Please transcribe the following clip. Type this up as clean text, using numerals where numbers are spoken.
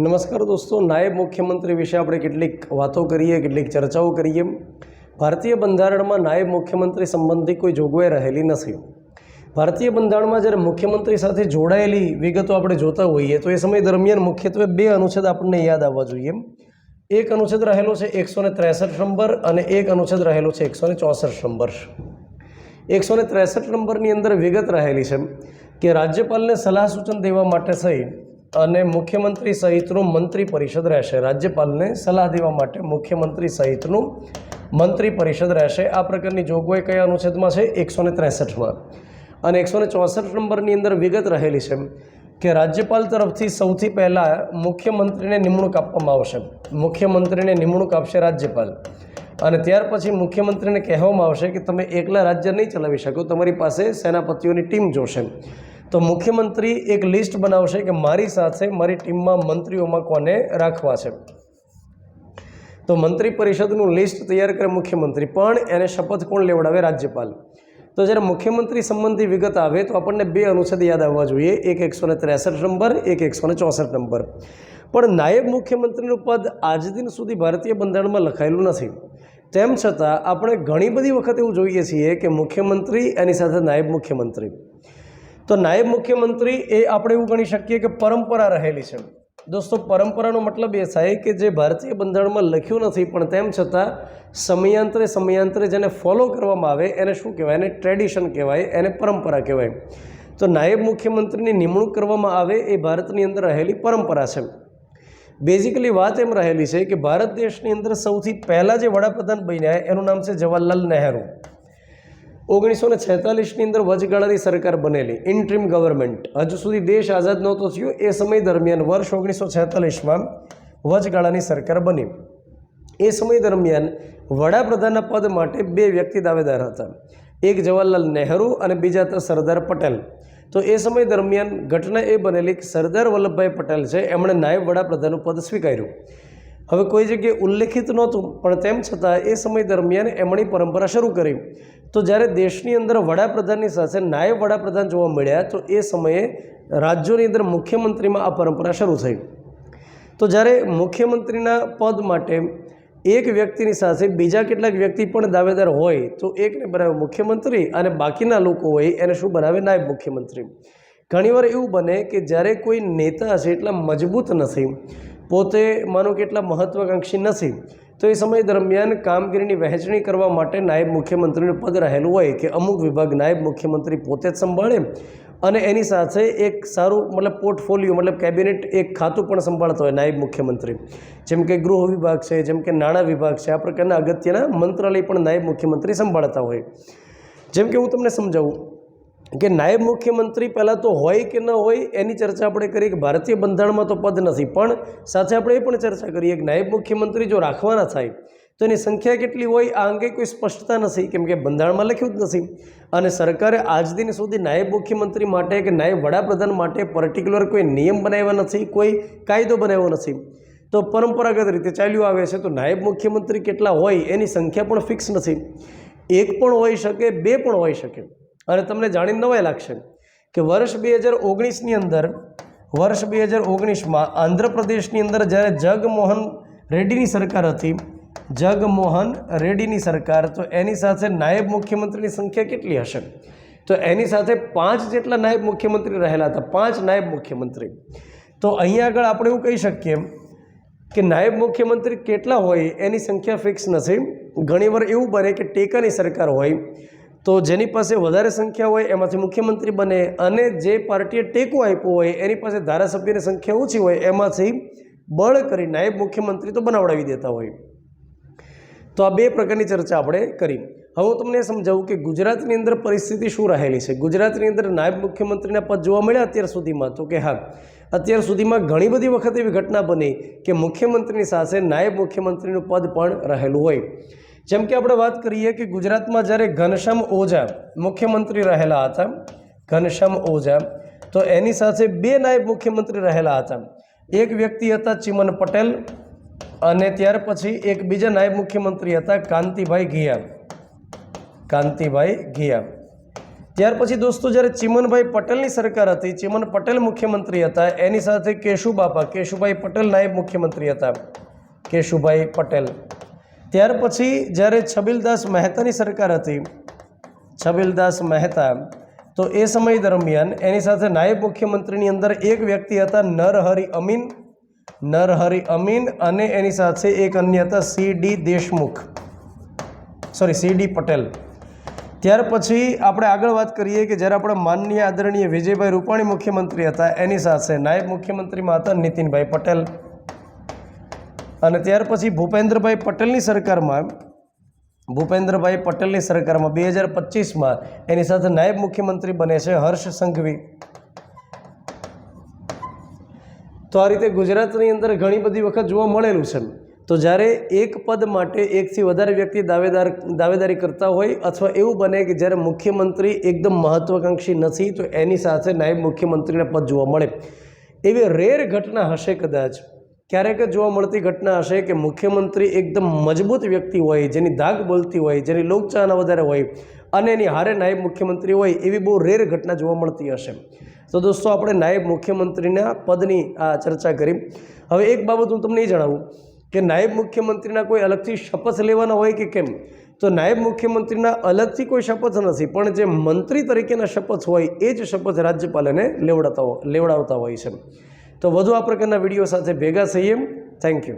નમસ્કાર દોસ્તો, નાયબ મુખ્યમંત્રી વિશે આપણે કેટલીક વાતો કરીએ, કેટલીક ચર્ચાઓ કરીએ। ભારતીય બંધારણમાં નાયબ મુખ્યમંત્રી સંબંધી કોઈ જોગવાઈ રહેલી નથી। ભારતીય બંધારણમાં જ્યારે મુખ્યમંત્રી સાથે જોડાયેલી વિગતો આપણે જોતા હોઈએ તો એ સમય દરમિયાન મુખ્યત્વે બે અનુચ્છેદ આપણને યાદ આવવા જોઈએ। એક અનુચ્છેદ રહેલો છે 163 નંબર અને એક અનુચ્છેદ રહેલો છે 164 નંબર। 163 નંબરની અંદર વિગત રહેલી છે કે રાજ્યપાલને સલાહ સૂચન દેવા માટે થઈ અને મુખ્યમંત્રી સહિતનું મંત્રી પરિષદ રહેશે। રાજ્યપાલને સલાહ દેવા માટે મુખ્યમંત્રી સહિતનું મંત્રી પરિષદ રહેશે। આ પ્રકારની જોગવાઈ કયા અનુચ્છેદમાં છે? 163માં। અને 164 નંબરની અંદર વિગત રહેલી છે કે રાજ્યપાલ તરફથી સૌથી પહેલાં મુખ્યમંત્રીને નિમણૂક આપવામાં આવશે। મુખ્યમંત્રીને નિમણૂક આપશે રાજ્યપાલ અને ત્યાર પછી મુખ્યમંત્રીને કહેવામાં આવશે કે તમે એકલા રાજ્ય નહીં ચલાવી શકો, તમારી પાસે સેનાપતિઓની ટીમ જોશે। તો મુખ્યમંત્રી એક લિસ્ટ બનાવશે કે મારી સાથે મારી ટીમમાં મંત્રીઓમાં કોને રાખવા છે। તો મંત્રી પરિષદનું લિસ્ટ તૈયાર કરે મુખ્યમંત્રી, પણ એને શપથ કોણ લેવડાવે? રાજ્યપાલ। તો જ્યારે મુખ્યમંત્રી સંબંધી વિગત આવે તો આપણને બે અનુચ્છેદ યાદ આવવા જોઈએ, એક 163 નંબર, એક 164 નંબર। પણ નાયબ મુખ્યમંત્રીનું પદ આજ દિન સુધી ભારતીય બંધારણમાં લખાયેલું નથી। તેમ છતાં આપણે ઘણી બધી વખત એવું જોઈએ છીએ કે મુખ્યમંત્રી એની સાથે નાયબ મુખ્યમંત્રી। તો નાયબ મુખ્યમંત્રી એ આપણે એવું ગણી શકીએ કે પરંપરા રહેલી છે। દોસ્તો, પરંપરાનો મતલબ એ થાય કે જે ભારતીય બંધારણમાં લખ્યું નથી પણ તેમ છતાં સમયાંતરે જેને ફોલો કરવામાં આવે એને શું કહેવાય? એને ટ્રેડિશન કહેવાય, એને પરંપરા કહેવાય। તો નાયબ મુખ્યમંત્રીની નિમણૂક કરવામાં આવે એ ભારતની અંદર રહેલી પરંપરા છે। બેઝિકલી વાત એમ રહેલી છે કે ભારત દેશની અંદર સૌથી પહેલાં જે વડાપ્રધાન બન્યા એનું નામ છે જવાહરલાલ નહેરુ। 1946ની અંદર વચગાળાની સરકાર બનેલી, ઇન્ટ્રીમ ગવર્મેન્ટ। હજુ સુધી દેશ આઝાદ નહોતો થયો એ સમય દરમિયાન વર્ષ 1946માં વચગાળાની સરકાર બની। એ સમય દરમિયાન વડાપ્રધાનના પદ માટે બે વ્યક્તિ દાવેદાર હતા, એક જવાહરલાલ નહેરુ અને બીજા હતા સરદાર પટેલ। તો એ સમય દરમિયાન ઘટના એ બનેલી કે સરદાર વલ્લભભાઈ પટેલ છે એમણે નાયબ વડાપ્રધાનનું પદ સ્વીકાર્યું। હવે કોઈ જગ્યાએ ઉલ્લેખિત નહોતું પણ તેમ છતાં એ સમય દરમિયાન એમની પરંપરા શરૂ કરી। તો જ્યારે દેશની અંદર વડાપ્રધાનની સાથે નાયબ વડાપ્રધાન જોવા મળ્યા તો એ સમયે રાજ્યોની અંદર મુખ્યમંત્રીમાં આ પરંપરા શરૂ થઈ। તો જ્યારે મુખ્યમંત્રીના પદ માટે એક વ્યક્તિની સાથે બીજા કેટલાક વ્યક્તિ પણ દાવેદાર હોય તો એકને બનાવે મુખ્યમંત્રી અને બાકીના લોકો હોય એને શું બનાવે? નાયબ મુખ્યમંત્રી। ઘણીવાર એવું બને કે જ્યારે કોઈ નેતા છે એટલા મજબૂત નથી, પોતે માનો કે એટલા મહત્વાકાંક્ષી નથી, તો એ સમય દરમિયાન કામગીરીની વહેંચણી કરવા માટે નાયબ મુખ્યમંત્રીનું પદ રહેલું હોય કે અમુક વિભાગ નાયબ મુખ્યમંત્રી પોતે જ સંભાળે અને એની સાથે એક સારું પોર્ટફોલિયો કેબિનેટ એક ખાતું પણ સંભાળતો હોય નાયબ મુખ્યમંત્રી, જેમ કે ગૃહ વિભાગ છે, જેમ કે નાણાં વિભાગ છે, આ પ્રકારના અગત્યના મંત્રાલય પણ નાયબ મુખ્યમંત્રી સંભાળતા હોય। જેમ કે હું તમને સમજાવું કે નાયબ મુખ્યમંત્રી પહેલાં તો હોય કે ન હોય એની ચર્ચા આપણે કરીએ કે ભારતીય બંધારણમાં તો પદ નથી, પણ સાથે આપણે એ પણ ચર્ચા કરીએ કે નાયબ મુખ્યમંત્રી જો રાખવાના થાય તો એની સંખ્યા કેટલી હોય આ અંગે કોઈ સ્પષ્ટતા નથી, કેમ કે બંધારણમાં લખ્યું જ નથી। અને સરકારે આજ દિન સુધી નાયબ મુખ્યમંત્રી માટે કે નાયબ વડાપ્રધાન માટે પર્ટિક્યુલર કોઈ નિયમ બનાવ્યા નથી, કોઈ કાયદો બનાવ્યો નથી। તો પરંપરાગત રીતે ચાલ્યું આવે છે। તો નાયબ મુખ્યમંત્રી કેટલા હોય એની સંખ્યા પણ ફિક્સ નથી, એક પણ હોઈ શકે, બે પણ હોઈ શકે। અને તમને જાણીને નવાઈ લાગશે કે વર્ષ 2019ની અંદર વર્ષ 2019માં આંધ્રપ્રદેશની અંદર જ્યારે જગનમોહન રેડ્ડીની સરકાર હતી, જગનમોહન રેડ્ડીની સરકાર, તો એની સાથે નાયબ મુખ્યમંત્રીની સંખ્યા કેટલી હશે? તો એની સાથે 5 જેટલા નાયબ મુખ્યમંત્રી રહેલા હતા, 5 નાયબ મુખ્યમંત્રી। તો અહીંયા આગળ આપણે એવું કહી શકીએ કે નાયબ મુખ્યમંત્રી કેટલા હોય એની સંખ્યા ફિક્સ નથી। ઘણીવાર એવું બને કે ટેકાની સરકાર હોય તો જેની પાસે વધારે સંખ્યા હોય એમાંથી મુખ્યમંત્રી બને અને જે પાર્ટીએ ટેકો આપ્યો હોય એની પાસે ધારાસભ્યની સંખ્યા ઓછી હોય એમાંથી બળ કરી નાયબ મુખ્યમંત્રી તો બનાવડાવી દેતા હોય। તો આ બે પ્રકારની ચર્ચા આપણે કરી। હવે હું તમને સમજાવું કે ગુજરાતની અંદર પરિસ્થિતિ શું રહેલી છે। ગુજરાતની અંદર નાયબ મુખ્યમંત્રીના પદ જોવા મળ્યા અત્યાર સુધીમાં? તો કે હા, અત્યાર સુધીમાં ઘણી બધી વખત એવી ઘટના બની કે મુખ્યમંત્રીની સાથે નાયબ મુખ્યમંત્રીનું પદ પણ રહેલું હોય। જેમ કે આપણે વાત કરીએ કે ગુજરાતમાં જ્યારે ઘનશ્યામ ઓઝા મુખ્યમંત્રી રહેલા હતા, ઘનશ્યામ ઓઝા, તો એની સાથે બે નાયબ મુખ્યમંત્રી રહેલા હતા। એક વ્યક્તિ હતા ચિમન પટેલ અને ત્યાર પછી એક બીજા નાયબ મુખ્યમંત્રી હતા કાંતિભાઈ ઘિયા। ત્યાર પછી દોસ્તો જ્યારે ચિમનભાઈ પટેલની સરકાર હતી, ચિમન પટેલ મુખ્યમંત્રી હતા, એની સાથે કેશુભાઈ પટેલ નાયબ મુખ્યમંત્રી હતા, કેશુભાઈ પટેલ. ત્યાર પછી જ્યારે છબીલદાસ મહેતાની સરકાર હતી, છબીલદાસ મહેતા, તો એ સમય દરમિયાન એની સાથે નાયબ મુખ્યમંત્રીની અંદર એક વ્યક્તિ હતા નરહરિ અમીન અને એની સાથે એક અન્ય હતા સીડી પટેલ. ત્યાર પછી આપણે આગળ વાત કરીએ કે જ્યારે આપણે માનનીય આદરણીય વિજયભાઈ રૂપાણી મુખ્યમંત્રી હતા, એની સાથે નાયબ મુખ્યમંત્રીમાં હતા નીતિનભાઈ પટેલ. અને ત્યાર પછી ભૂપેન્દ્રભાઈ પટેલની સરકારમાં 2025માં એની સાથે નાયબ મુખ્યમંત્રી બને છે હર્ષ સંઘવી. તો આ રીતે ગુજરાતની અંદર ઘણી બધી વખત જોવા મળેલું છે. તો જ્યારે એક પદ માટે એકથી વધારે વ્યક્તિ દાવેદારી કરતા હોય અથવા એવું બને કે જ્યારે મુખ્યમંત્રી એકદમ મહત્વાકાંક્ષી નથી તો એની સાથે નાયબ મુખ્યમંત્રીના પદ જોવા મળે. એવી રેર ઘટના હશે, કદાચ ક્યારેક જ જોવા મળતી ઘટના હશે કે મુખ્યમંત્રી એકદમ મજબૂત વ્યક્તિ હોય, જેની ધાક બોલતી હોય, જેની લોકચાહના વધારે હોય અને એની હારે નાયબ મુખ્યમંત્રી હોય, એવી બહુ રેર ઘટના જોવા મળતી હશે. તો દોસ્તો આપણે નાયબ મુખ્યમંત્રીના પદની આ ચર્ચા કરી. હવે એક બાબત હું તમને એ જણાવું કે નાયબ મુખ્યમંત્રીના કોઈ અલગથી શપથ લેવાના હોય કે કેમ, તો નાયબ મુખ્યમંત્રીના અલગથી કોઈ શપથ નથી, પણ જે મંત્રી તરીકેના શપથ હોય એ જ શપથ રાજ્યપાલને લેવડાવતા હોય છે. તો વધુ આ પ્રકારના વિડીયો સાથે ભેગા થઈએ. Thank you.